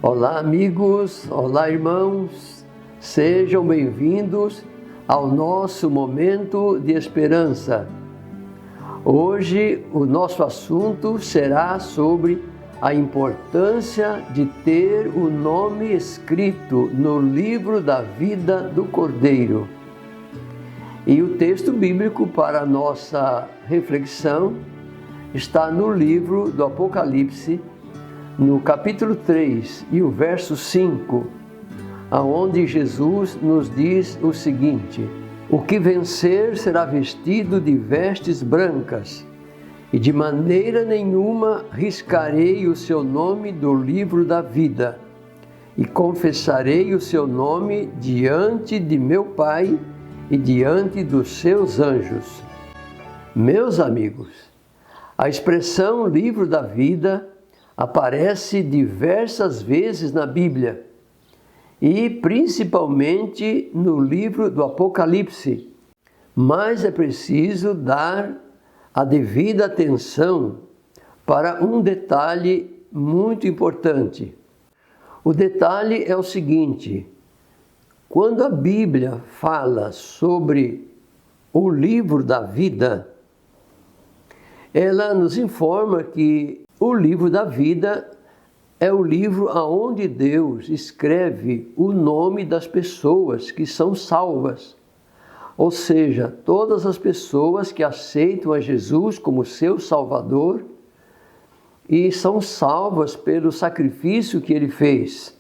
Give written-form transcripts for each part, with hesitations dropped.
Olá amigos, olá irmãos, sejam bem-vindos ao nosso momento de esperança. Hoje o nosso assunto será sobre a importância de ter o nome escrito no livro da vida do Cordeiro. E o texto bíblico para a nossa reflexão está no livro do Apocalipse, no capítulo 3 e o verso 5, aonde Jesus nos diz o seguinte: o que vencer será vestido de vestes brancas, e de maneira nenhuma riscarei o seu nome do livro da vida, e confessarei o seu nome diante de meu Pai e diante dos seus anjos. Meus amigos, a expressão livro da vida aparece diversas vezes na Bíblia e principalmente no livro do Apocalipse, mas é preciso dar a devida atenção para um detalhe muito importante. O detalhe é o seguinte: quando a Bíblia fala sobre o livro da vida, ela nos informa que o livro da vida é o livro onde Deus escreve o nome das pessoas que são salvas. Ou seja, todas as pessoas que aceitam a Jesus como seu Salvador e são salvas pelo sacrifício que Ele fez.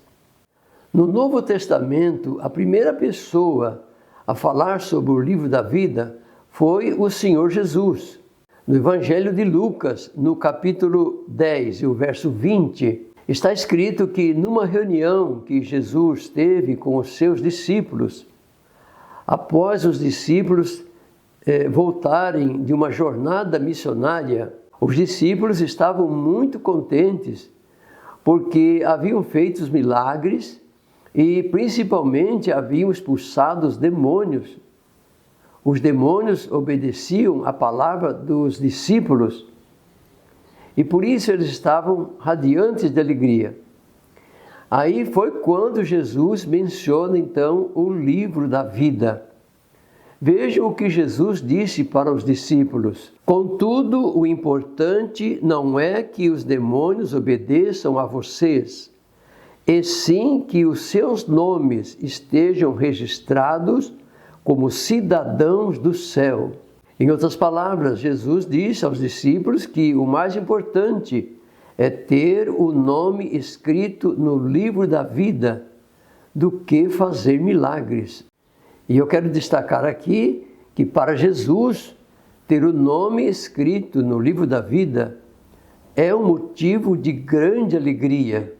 No Novo Testamento, a primeira pessoa a falar sobre o livro da vida foi o Senhor Jesus. No Evangelho de Lucas, no capítulo 10 e o verso 20, está escrito que numa reunião que Jesus teve com os seus discípulos, após os discípulos voltarem de uma jornada missionária, os discípulos estavam muito contentes porque haviam feito os milagres e principalmente haviam expulsado os demônios. Os demônios obedeciam à palavra dos discípulos e por isso eles estavam radiantes de alegria. Aí foi quando Jesus menciona então o livro da vida. Vejam o que Jesus disse para os discípulos: contudo, o importante não é que os demônios obedeçam a vocês, e sim que os seus nomes estejam registrados como cidadãos do céu. Em outras palavras, Jesus disse aos discípulos que o mais importante é ter o nome escrito no livro da vida do que fazer milagres. E eu quero destacar aqui que para Jesus, ter o nome escrito no livro da vida é um motivo de grande alegria.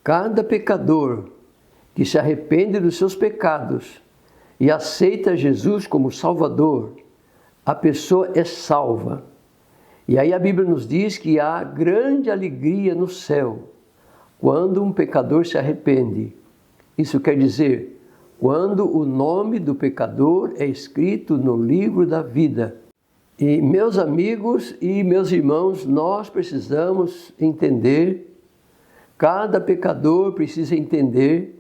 Cada pecador que se arrepende dos seus pecados e aceita Jesus como Salvador, a pessoa é salva. E aí a Bíblia nos diz que há grande alegria no céu quando um pecador se arrepende. Isso quer dizer, quando o nome do pecador é escrito no livro da vida. E meus amigos e meus irmãos, nós precisamos entender, cada pecador precisa entender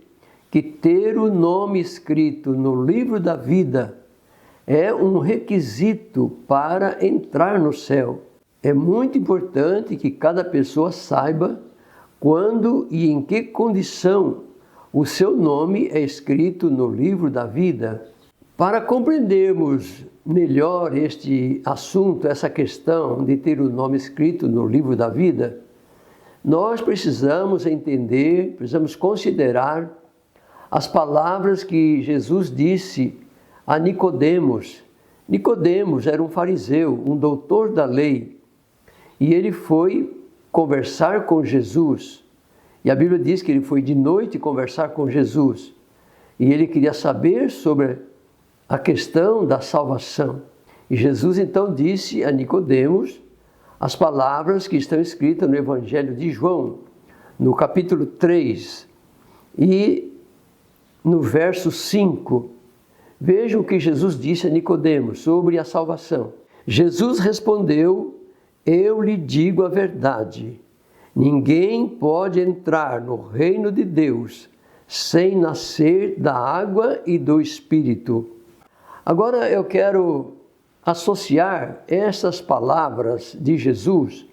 que ter o nome escrito no livro da vida é um requisito para entrar no céu. É muito importante que cada pessoa saiba quando e em que condição o seu nome é escrito no livro da vida. Para compreendermos melhor este assunto, essa questão de ter o nome escrito no livro da vida, nós precisamos entender, precisamos considerar as palavras que Jesus disse a Nicodemos. Nicodemos era um fariseu, um doutor da lei, e ele foi conversar com Jesus. E a Bíblia diz que ele foi de noite conversar com Jesus. E ele queria saber sobre a questão da salvação. E Jesus então disse a Nicodemos as palavras que estão escritas no Evangelho de João, no capítulo 3, E no verso 5, vejam o que Jesus disse a Nicodemos sobre a salvação. Jesus respondeu: eu lhe digo a verdade, ninguém pode entrar no reino de Deus sem nascer da água e do Espírito. Agora eu quero associar essas palavras de Jesus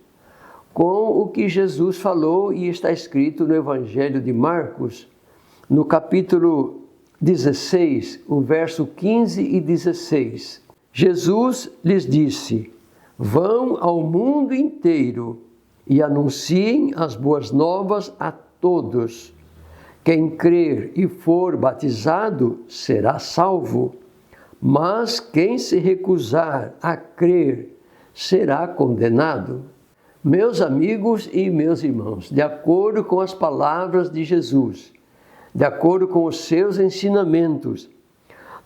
com o que Jesus falou e está escrito no Evangelho de Marcos, no capítulo 16, o verso 15 e 16. Jesus lhes disse: vão ao mundo inteiro e anunciem as boas novas a todos. Quem crer e for batizado será salvo, mas quem se recusar a crer será condenado. Meus amigos e meus irmãos, de acordo com as palavras de Jesus, de acordo com os seus ensinamentos,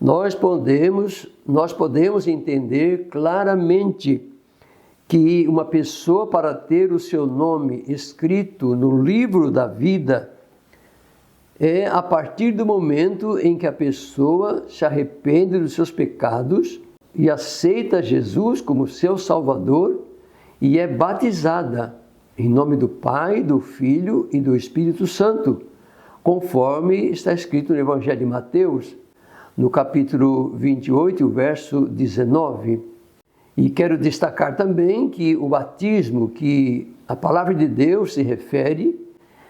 nós podemos entender claramente que uma pessoa, para ter o seu nome escrito no livro da vida, é a partir do momento em que a pessoa se arrepende dos seus pecados e aceita Jesus como seu Salvador e é batizada em nome do Pai, do Filho e do Espírito Santo, conforme está escrito no Evangelho de Mateus, no capítulo 28, verso 19. E quero destacar também que o batismo que a palavra de Deus se refere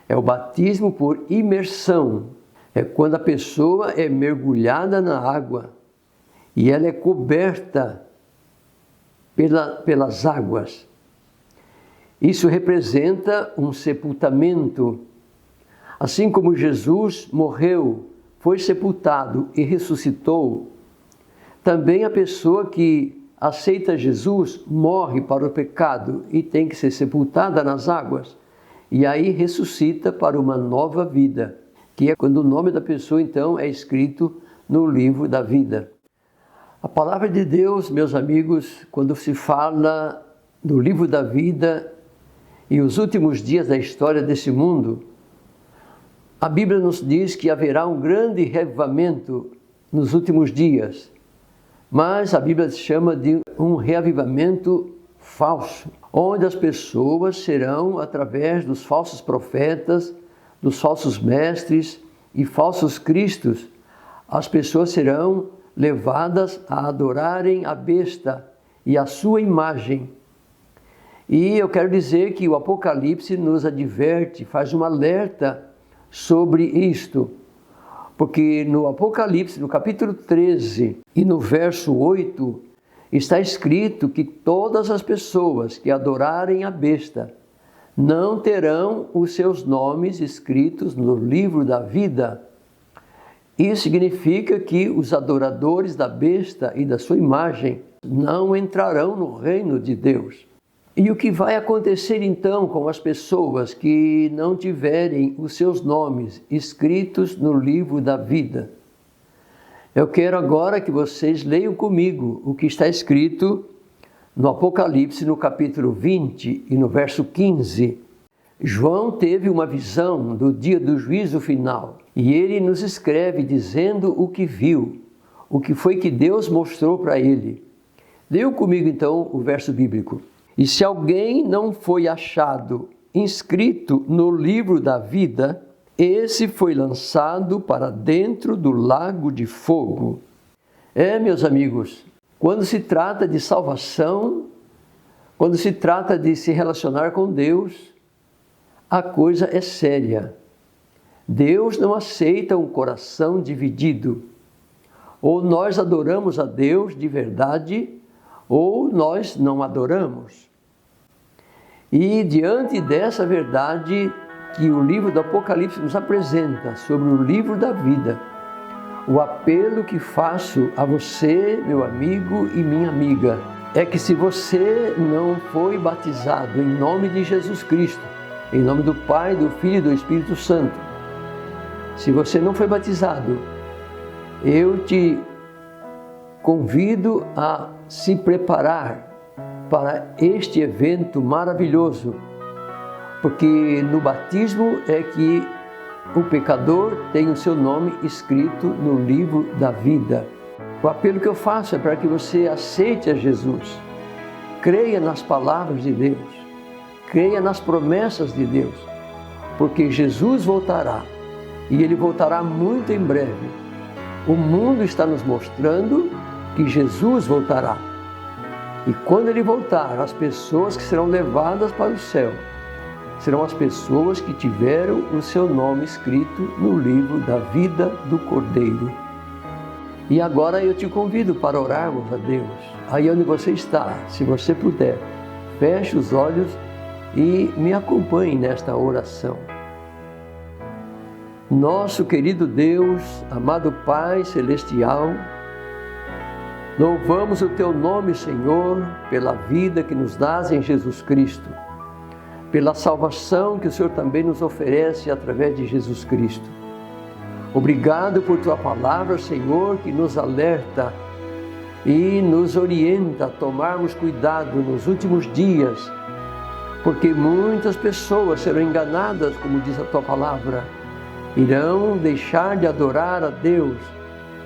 é o batismo por imersão. É quando a pessoa é mergulhada na água e ela é coberta pelas águas. Isso representa um sepultamento. Assim como Jesus morreu, foi sepultado e ressuscitou, também a pessoa que aceita Jesus morre para o pecado e tem que ser sepultada nas águas. E aí ressuscita para uma nova vida, que é quando o nome da pessoa, então, é escrito no livro da vida. A palavra de Deus, meus amigos, quando se fala do livro da vida e os últimos dias da história desse mundo, a Bíblia nos diz que haverá um grande reavivamento nos últimos dias, mas a Bíblia chama de um reavivamento falso, onde as pessoas serão, através dos falsos profetas, dos falsos mestres e falsos cristos, as pessoas serão levadas a adorarem a besta e a sua imagem. E eu quero dizer que o Apocalipse nos adverte, faz um alerta sobre isto, porque no Apocalipse, no capítulo 13 e no verso 8, está escrito que todas as pessoas que adorarem a besta não terão os seus nomes escritos no livro da vida. Isso significa que os adoradores da besta e da sua imagem não entrarão no reino de Deus. E o que vai acontecer então com as pessoas que não tiverem os seus nomes escritos no livro da vida? Eu quero agora que vocês leiam comigo o que está escrito no Apocalipse, no capítulo 20 e no verso 15. João teve uma visão do dia do juízo final e ele nos escreve dizendo o que viu, o que foi que Deus mostrou para ele. Leiam comigo então o verso bíblico. E se alguém não foi achado inscrito no livro da vida, esse foi lançado para dentro do lago de fogo. Meus amigos, quando se trata de salvação, quando se trata de se relacionar com Deus, a coisa é séria. Deus não aceita um coração dividido. Ou nós adoramos a Deus de verdade, ou nós não adoramos. E diante dessa verdade que o livro do Apocalipse nos apresenta sobre o livro da vida, o apelo que faço a você, meu amigo e minha amiga, é que se você não foi batizado em nome de Jesus Cristo, em nome do Pai, do Filho e do Espírito Santo, se você não foi batizado, eu te convido a se preparar para este evento maravilhoso, porque no batismo é que o pecador tem o seu nome escrito no livro da vida. O apelo que eu faço é para que você aceite a Jesus, creia nas palavras de Deus, creia nas promessas de Deus, porque Jesus voltará e Ele voltará muito em breve. O mundo está nos mostrando que Jesus voltará. E quando Ele voltar, as pessoas que serão levadas para o céu serão as pessoas que tiveram o seu nome escrito no livro da vida do Cordeiro. E agora eu te convido para orarmos a Deus. Aí onde você está, se você puder, feche os olhos e me acompanhe nesta oração. Nosso querido Deus, amado Pai Celestial, louvamos o Teu nome, Senhor, pela vida que nos dás em Jesus Cristo, pela salvação que o Senhor também nos oferece através de Jesus Cristo. Obrigado por Tua palavra, Senhor, que nos alerta e nos orienta a tomarmos cuidado nos últimos dias, porque muitas pessoas serão enganadas, como diz a Tua palavra, irão deixar de adorar a Deus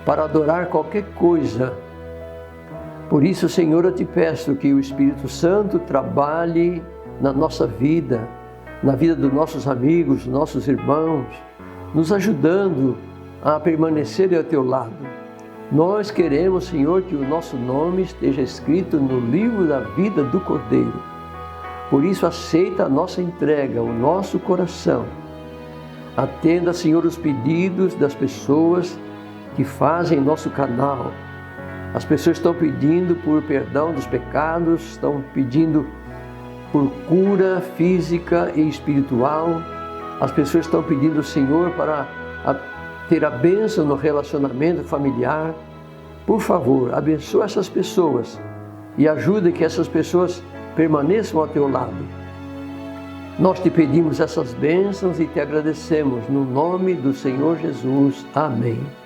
para adorar qualquer coisa. Por isso, Senhor, eu te peço que o Espírito Santo trabalhe na nossa vida, na vida dos nossos amigos, nossos irmãos, nos ajudando a permanecer ao Teu lado. Nós queremos, Senhor, que o nosso nome esteja escrito no livro da vida do Cordeiro. Por isso, aceita a nossa entrega, o nosso coração. Atenda, Senhor, os pedidos das pessoas que fazem nosso canal. As pessoas estão pedindo por perdão dos pecados, estão pedindo por cura física e espiritual. As pessoas estão pedindo, Senhor, para ter a bênção no relacionamento familiar. Por favor, abençoa essas pessoas e ajuda que essas pessoas permaneçam ao Teu lado. Nós te pedimos essas bênçãos e te agradecemos no nome do Senhor Jesus. Amém.